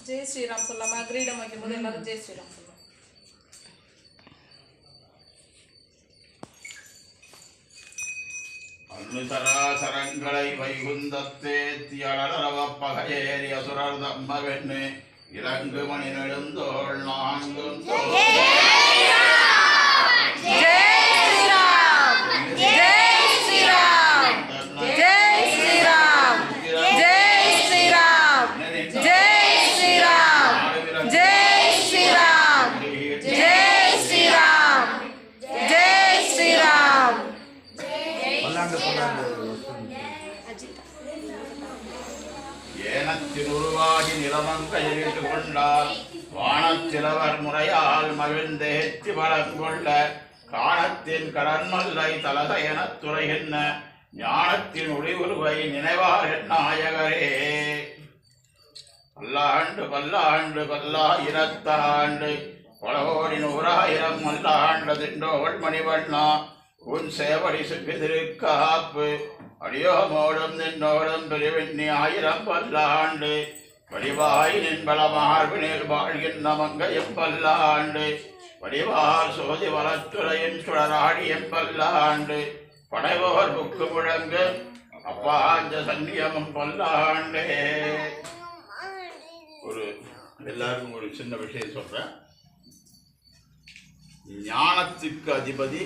ஜெய் ஸ்ரீராம் சொல்லாமா கிரீடம் வைக்கும் போது எல்லாரும் ஜெய் ஸ்ரீராம் சொல்லலாம். அன்னுசராசரங்களை வைகுந்தத்தேத்தியளரவ பகையேறி அசுரர் தம்மவென்னு இறங்கு மணி நெடுந்தோள் நான்கும் ஏனத்தில் உருவாகி நிலமங்கையிட்டு கொண்டார் வானத்திலவர் முறையால் மகிழ்ந்தேத்தி வளங்கொள்ள காணத்தின் கடன்மல்லை தலக எனத் துறைகின்ற ஞானத்தின் ஒளிவுருவை நினைவார் நாயகரே. பல்லாண்டு பல்லாண்டு பல்லாயிரத்தாண்டு பலகோடி நூறாயிரம் மல்லாண்டு திண்டோள் மணிவண்ணா உன் சேவடி சுப்பிதிருக்காப்பு அடியோமோடும் நின்னோடும் பெருவெண்ணி ஆயிரம் பல்லாண்டு வடிவாய் நின்பலமார்பினில் வாழ்கின்ற மங்கையும் பல்லாண்டு வடிவார் சோதி வளத்துறையின் சுடராடியும் பல்லாண்டு படைவோர் புக்கு முழங்கு அப்பாஞ்ச சன்னியமும் பல்லாண்டே. எல்லாருக்கும் ஒரு சின்ன விஷயம் சொல்றேன். ஞானத்துக்கு அதிபதி